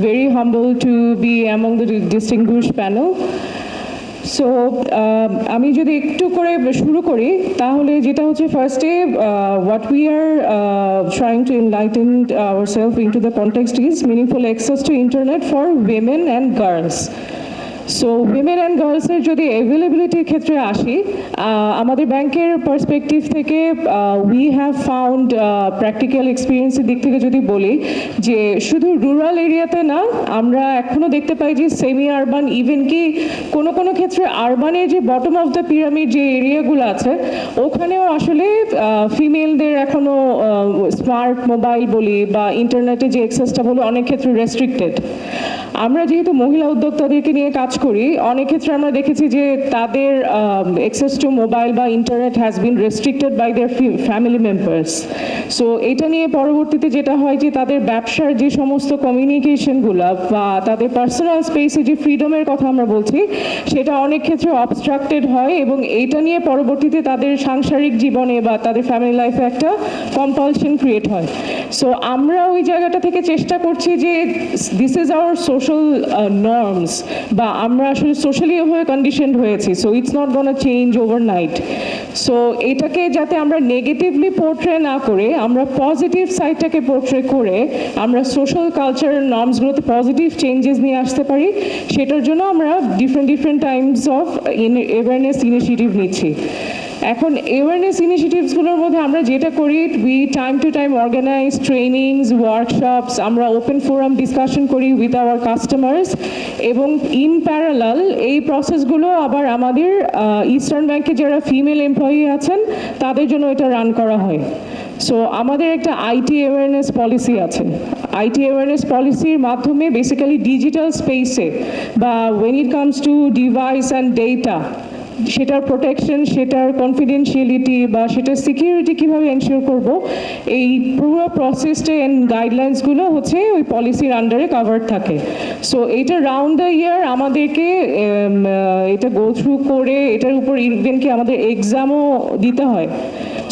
Very humble to be among the distinguished panel. So আমি যদি একটু করে শুরু করি তাহলে যেটা হচ্ছে ফার্স্টে what we are trying to enlighten ourselves into the context is meaningful access to internet for women and girls. So women and গার্লসের যদি অ্যাভেলেবিলিটির ক্ষেত্রে আসি, আমাদের ব্যাংকের পার্সপেক্টিভ থেকে উই হ্যাভ ফাউন্ড প্র্যাকটিক্যাল এক্সপিরিয়েন্সের দিক থেকে যদি বলি যে শুধু রুরাল এরিয়াতে না, আমরা এখনও দেখতে পাই যে সেমি আরবান, ইভেন কি কোনো কোনো ক্ষেত্রে আরবানের যে বটম অফ দ্য পিরামিড যে এরিয়াগুলো আছে ওখানেও আসলে ফিমেলদের এখনও স্মার্ট মোবাইল বলি বা ইন্টারনেটে যে অ্যাক্সেসটা বলি অনেক ক্ষেত্রে রেস্ট্রিক্টেড। আমরা যেহেতু মহিলা উদ্যোক্তাদেরকে নিয়ে কাজ করি, অনেক ক্ষেত্রে আমরা দেখেছি যে তাদের অ্যাক্সেস টু মোবাইল বা internet has been restricted by their family members. So এটা নিয়ে পরবর্তীতে যেটা হয় যে তাদের ব্যবসার যে সমস্ত কমিউনিকেশনগুলো বা তাদের পার্সোনাল স্পেসে যে ফ্রিডমের কথা আমরা বলছি সেটা অনেক ক্ষেত্রে অবস্ট্রাক্টেড হয় এবং এইটা নিয়ে পরবর্তীতে তাদের সাংসারিক জীবনে বা তাদের ফ্যামিলি লাইফে একটা কম্পালশন ক্রিয়েট হয়। সো আমরা ওই জায়গাটা থেকে চেষ্টা করছি যে this is our social norms বা আমরা আসলে সোশ্যালি ওভাবে কন্ডিশনড হয়েছি। So it's not gonna change overnight. So এটাকে যাতে আমরা নেগেটিভলি পোর্ট্রে না করে আমরা পজিটিভ সাইডটাকে পোর্ট্রে করে আমরা সোশ্যাল কালচারাল নর্মসগুলোতে পজিটিভ চেঞ্জেস নিয়ে আসতে পারি, সেটার জন্য আমরা different times of awareness initiative নিচ্ছি। এখন অ্যাওয়ারনেস ইনিশিয়েটিভসগুলোর মধ্যে আমরা যেটা করি, we time to time organise trainings, workshops, আমরা ওপেন ফোরাম ডিসকাশন করি উইথ আওয়ার কাস্টমার্স এবং ইন প্যারালাল এই প্রসেসগুলো আবার আমাদের ইস্টার্ন ব্যাংকে যারা ফিমেল এমপ্লয়ি আছেন তাদের জন্য এটা রান করা হয়। সো আমাদের একটা আইটি অ্যাওয়ারনেস পলিসি আছে। আইটি অ্যাওয়ারনেস পলিসির মাধ্যমে বেসিক্যালি ডিজিটাল স্পেসে বা when it comes to device and data, সেটার প্রোটেকশন, সেটার কনফিডেন্সিয়ালিটি বা সেটার সিকিউরিটি কীভাবে এনশিওর করব, এই পুরো প্রসেসটা অ্যান্ড গাইডলাইন্সগুলো হচ্ছে ওই পলিসির আন্ডারে কাভার থাকে। সো এইটা রাউন্ড দ্য ইয়ার আমাদেরকে এটা গো থ্রু করে এটার উপর ইভেন কি আমাদের এক্সামও দিতে হয়,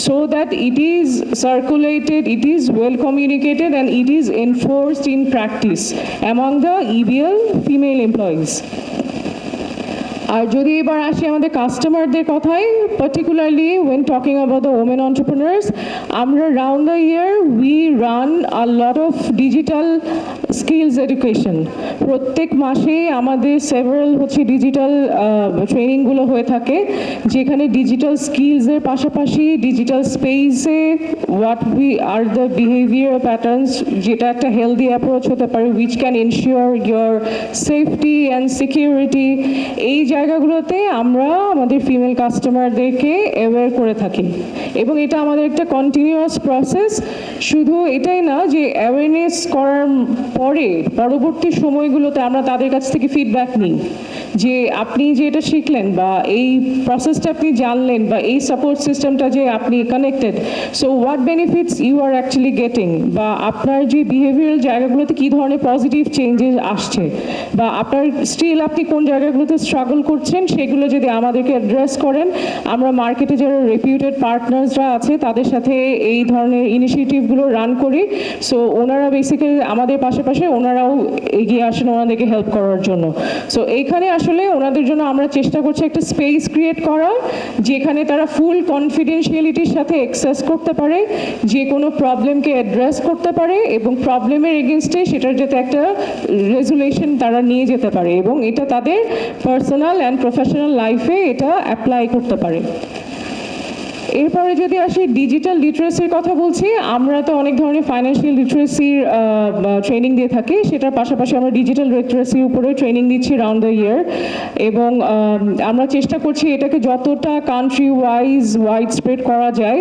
so that it is circulated, it is well communicated and it is enforced in practice among the EBL female employees. আর যদি এবার আসি আমাদের কাস্টমারদের কথায়, particularly when talking about the women entrepreneurs, আমরা round the year we run a lot of digital skills education. প্রত্যেক মাসে আমাদের সেভারাল হচ্ছে ডিজিটাল ট্রেনিংগুলো হয়ে থাকে, যেখানে ডিজিটাল স্কিলসের পাশাপাশি ডিজিটাল স্পেসে what we are the behaviour patterns, যেটা একটা হেলদি অ্যাপ্রোচ হতে পারে which can ensure your safety and security, এই জায়গাগুলোতে আমরা আমাদের ফিমেল কাস্টমারদেরকে অ্যাওয়্যার করে থাকি এবং এটা আমাদের একটা কন্টিনিউয়াস প্রসেস। শুধু এটাই না যে অ্যাওয়ারনেস করার পরে পরবর্তী সময়গুলোতে আমরা তাদের কাছ থেকে ফিডব্যাক নিই যে আপনি যে এটা শিখলেন বা এই প্রসেসটা আপনি জানলেন বা এই সাপোর্ট সিস্টেমটা যে আপনি connected, so what benefits you are actually getting, বা আপনার যে বিহেভিয়ারাল জায়গাগুলোতে কী ধরনের পজিটিভ চেঞ্জেস আসছে, বা আপনার স্টিল আপনি কোন জায়গাগুলোতে স্ট্রাগল করছেন, সেগুলো যদি আমাদেরকে অ্যাড্রেস করেন, আমরা মার্কেটে যারা রেপিউটেড পার্টনার্সরা আছে তাদের সাথে এই ধরনের ইনিশিয়েটিভগুলো রান করি। সো ওনারা বেসিক্যালি আমাদের পাশাপাশি ওনারাও এগিয়ে আসেন ওনাদেরকে হেল্প করার জন্য। সো এইখানে আসলে ওনাদের জন্য আমরা চেষ্টা করছি একটা স্পেস ক্রিয়েট করা যেখানে তারা ফুল কনফিডেন্সিয়ালিটির সাথে অ্যাক্সেস করতে পারে, যে কোনো প্রবলেমকে অ্যাড্রেস করতে পারে এবং প্রবলেমের এগেনস্টে সেটার যাতে একটা রেজুলেশন তারা নিয়ে যেতে পারে এবং এটা তাদের পার্সোনাল অ্যান্ড প্রফেশনাল লাইফে এটা অ্যাপ্লাই করতে পারে। এরপরে যদি আসি ডিজিটাল লিটারেসির কথা বলছি, আমরা তো অনেক ধরনের ফাইন্যান্সিয়াল লিটারেসির ট্রেনিং দিয়ে থাকি, সেটার পাশাপাশি আমরা ডিজিটাল লিটারেসির উপরে ট্রেনিং দিচ্ছি রাউন্ড দ্য ইয়ার, এবং আমরা চেষ্টা করছি এটাকে যতটা কান্ট্রি ওয়াইড স্প্রেড করা যায়।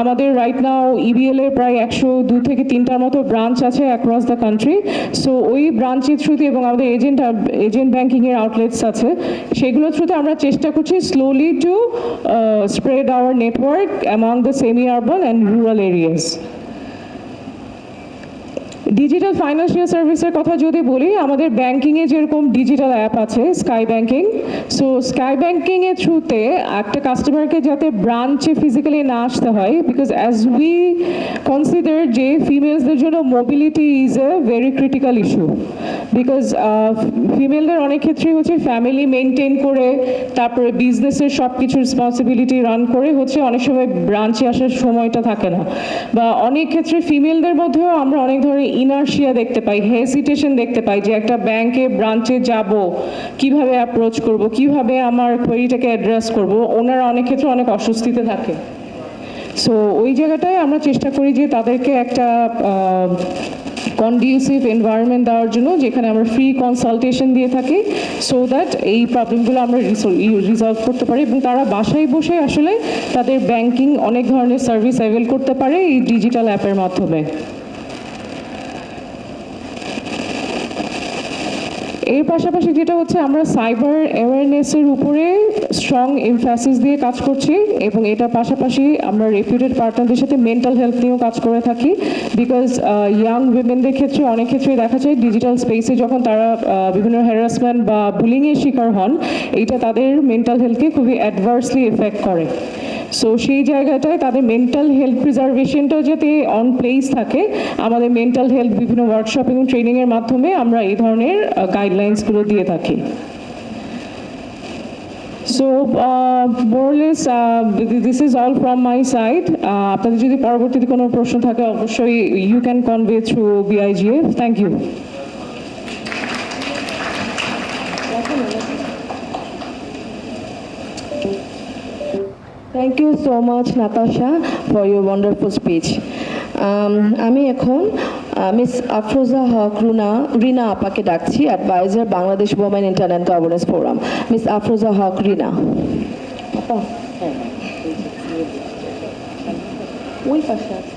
আমাদের রাইট নাও ইবিএল এর প্রায় 102 থেকে 3টার মতো ব্রাঞ্চ আছে অ্যাক্রস দ্য কান্ট্রি। সো ওই ব্রাঞ্চের থ্রুতে এবং আমাদের এজেন্ট ব্যাংকিংয়ের আউটলেটস আছে, সেগুলোর থ্রুতে আমরা চেষ্টা করছি slowly to spread our network among the semi-urban and rural areas. Digital financial সার্ভিসের কথা যদি বলি, আমাদের ব্যাংকিংয়ে যেরকম ডিজিটাল অ্যাপ আছে স্কাই ব্যাংকিং, সো স্কাই ব্যাংকিংয়ের থ্রুতে একটা কাস্টমারকে যাতে ব্রাঞ্চে ফিজিক্যালি না আসতে হয়, বিকজ অ্যাজ উই কনসিডার যে ফিমেলসদের জন্য mobility is a very critical issue, because ফিমেলদের অনেক ক্ষেত্রেই হচ্ছে ফ্যামিলি মেনটেন করে তারপরে বিজনেসের সব কিছু রেসপন্সিবিলিটি রান করে হচ্ছে অনেক সময় ব্রাঞ্চে আসার সময়টা থাকে না, বা অনেক ক্ষেত্রে ফিমেলদের মধ্যেও আমরা অনেক ধরনের ইনার্শিয়া দেখতে পাই, হেসিটেশন দেখতে পাই যে একটা ব্যাংকে ব্রাঞ্চে যাব, কিভাবে অ্যাপ্রোচ করব, কিভাবে আমার কোয়েরিটাকে অ্যাড্রেস করব, ওনারা অনেক ক্ষেত্রে অনেক অস্বস্তিতে থাকে। সো ওই জায়গাটায় আমরা চেষ্টা করি যে তাদেরকে একটা কন্ডিউসিভ এনভায়রনমেন্ট দেওয়ার জন্য, যেখানে আমরা ফ্রি কনসালটেশন দিয়ে থাকি, সো দ্যাট এই প্রবলেমগুলো আমরা রিজলভ করতে পারি এবং তারা বাসায় বসে আসলে তাদের ব্যাংকিং অনেক ধরনের সার্ভিস অ্যাভেল করতে পারে এই ডিজিটাল অ্যাপের মাধ্যমে। এর পাশাপাশি যেটা হচ্ছে, আমরা সাইবার অ্যাওয়ারনেসের উপরে স্ট্রং এমফাসিস দিয়ে কাজ করছি, এবং এটার পাশাপাশি আমরা রেপুটেড পার্টনারদের সাথে মেন্টাল হেলথ নিয়েও কাজ করে থাকি, বিকজ ইয়াং উইমেনদের ক্ষেত্রে অনেক ক্ষেত্রে দেখা যায় ডিজিটাল স্পেসে যখন তারা বিভিন্ন হ্যারাসমেন্ট বা বুলিংয়ের শিকার হন, এইটা তাদের মেন্টাল হেলথকে খুবই অ্যাডভার্সলি এফেক্ট করে। সো সেই জায়গাটায় তাদের মেন্টাল হেলথ প্রিজার্ভেশনটাও যাতে অন প্লেস থাকে, আমাদের মেন্টাল হেলথ বিভিন্ন ওয়ার্কশপ এবং ট্রেনিংয়ের মাধ্যমে আমরা এই ধরনের গাইডলাইন্সগুলো দিয়ে থাকি। So more or less this is all from my side. আপনাদের যদি পরবর্তীতে কোনো প্রশ্ন থাকে অবশ্যই you can convey through BIGF। Thank you. Thank you so much, Natasha, for your wonderful speech. আমি এখন মিস আফরোজা হক রিনা আপাকে ডাকছি, adviser Bangladesh Women Internet governance Forum. Miss Afroza Haque Rina আপা, ওই পাশে আছে।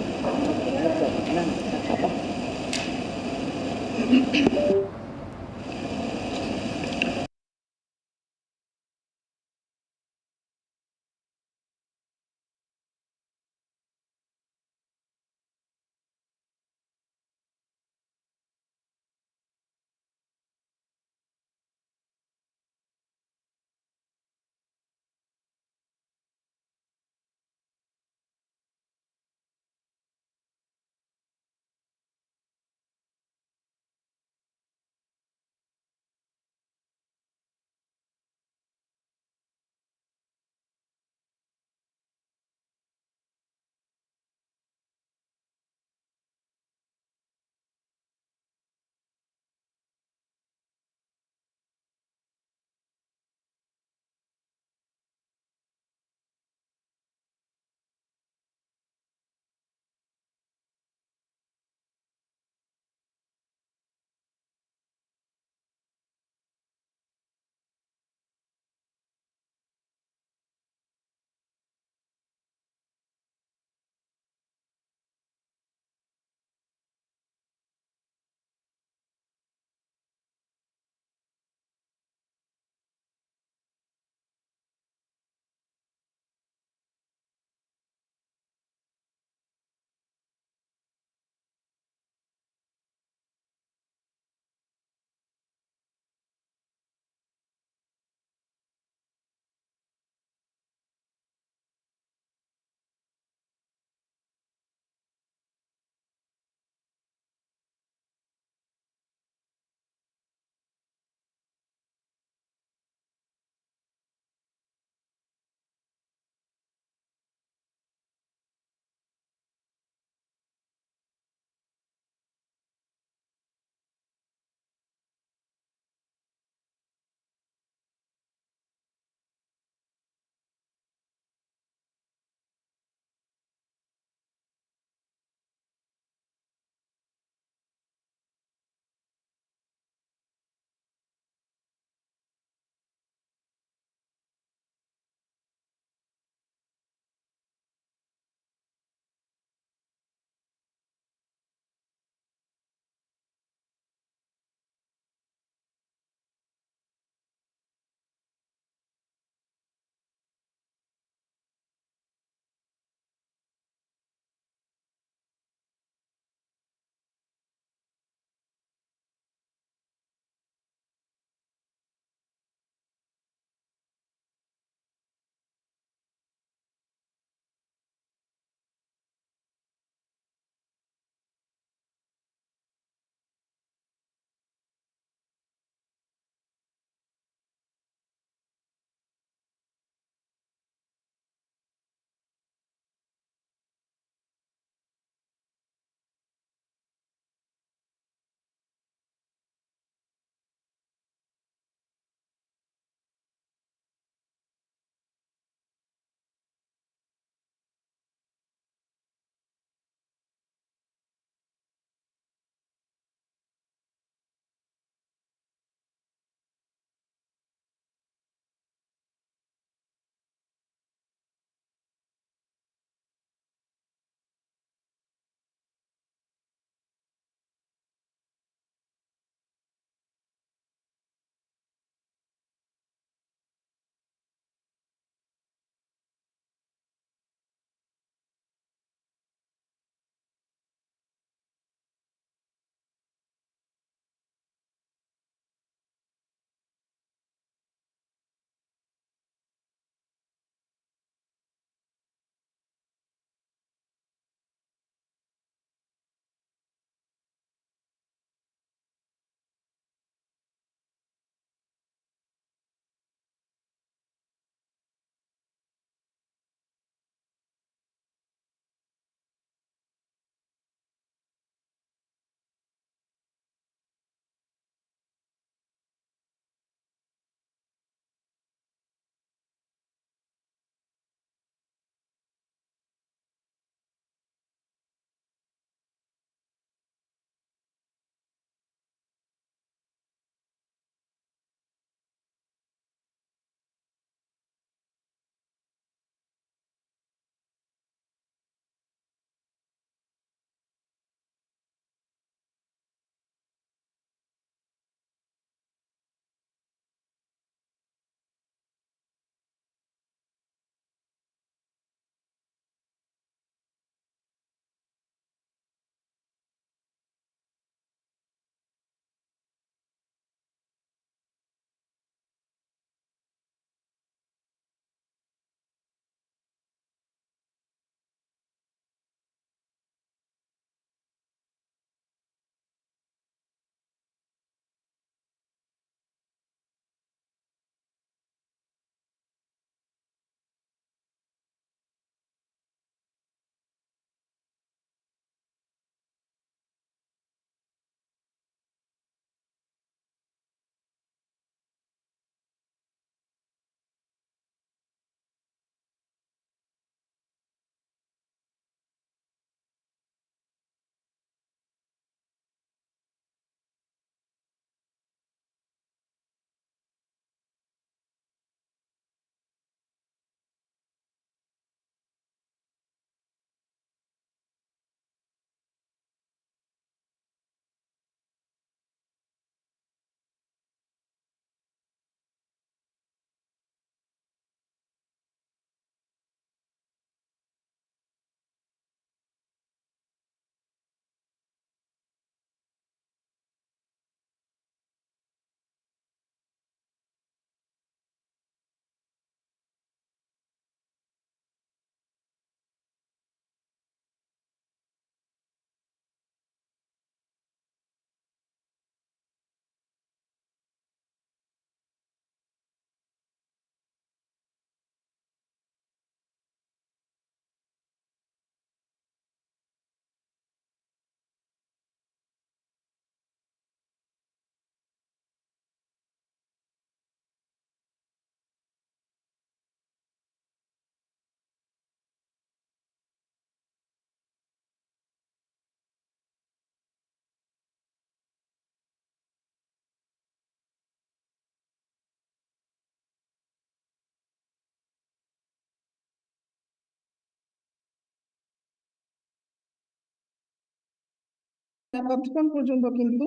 ততক্ষণ পর্যন্ত কিন্তু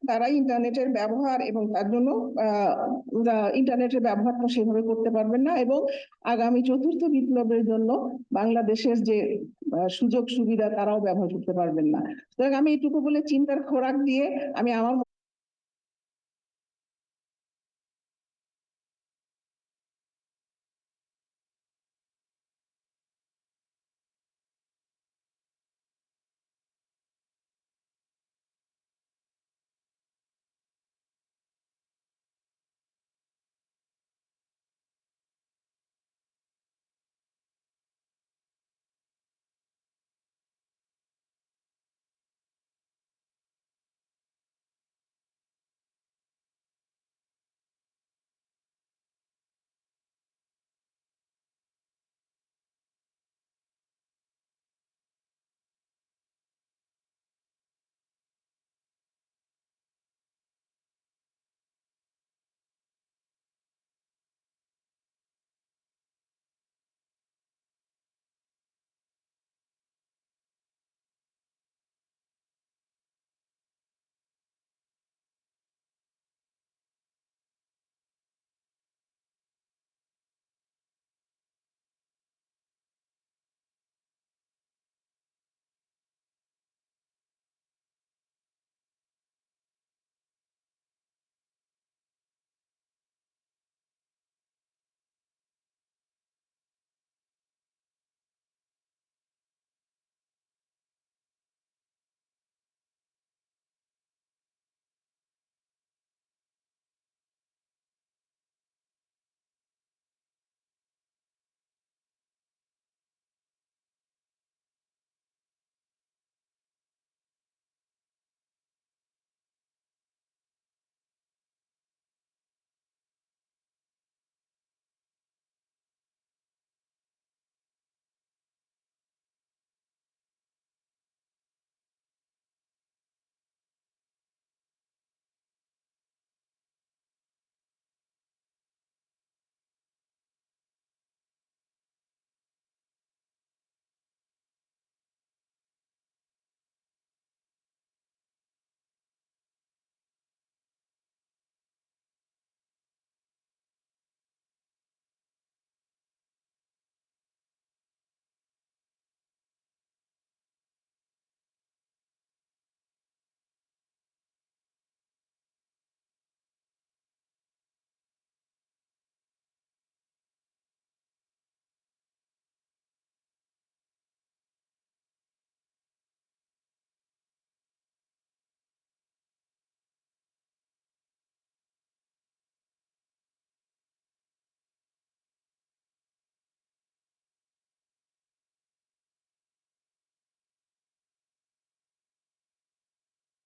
তারা ইন্টারনেটের ব্যবহার এবং তার জন্য ইন্টারনেটের ব্যবহারটা সেভাবে করতে পারবেন না, এবং আগামী চতুর্থ বিপ্লবের জন্য বাংলাদেশের যে সুযোগ সুবিধা তারাও ব্যবহার করতে পারবেন না। সুতরাং আমি এটুকু বলে চিন্তার খোরাক দিয়ে আমি আমার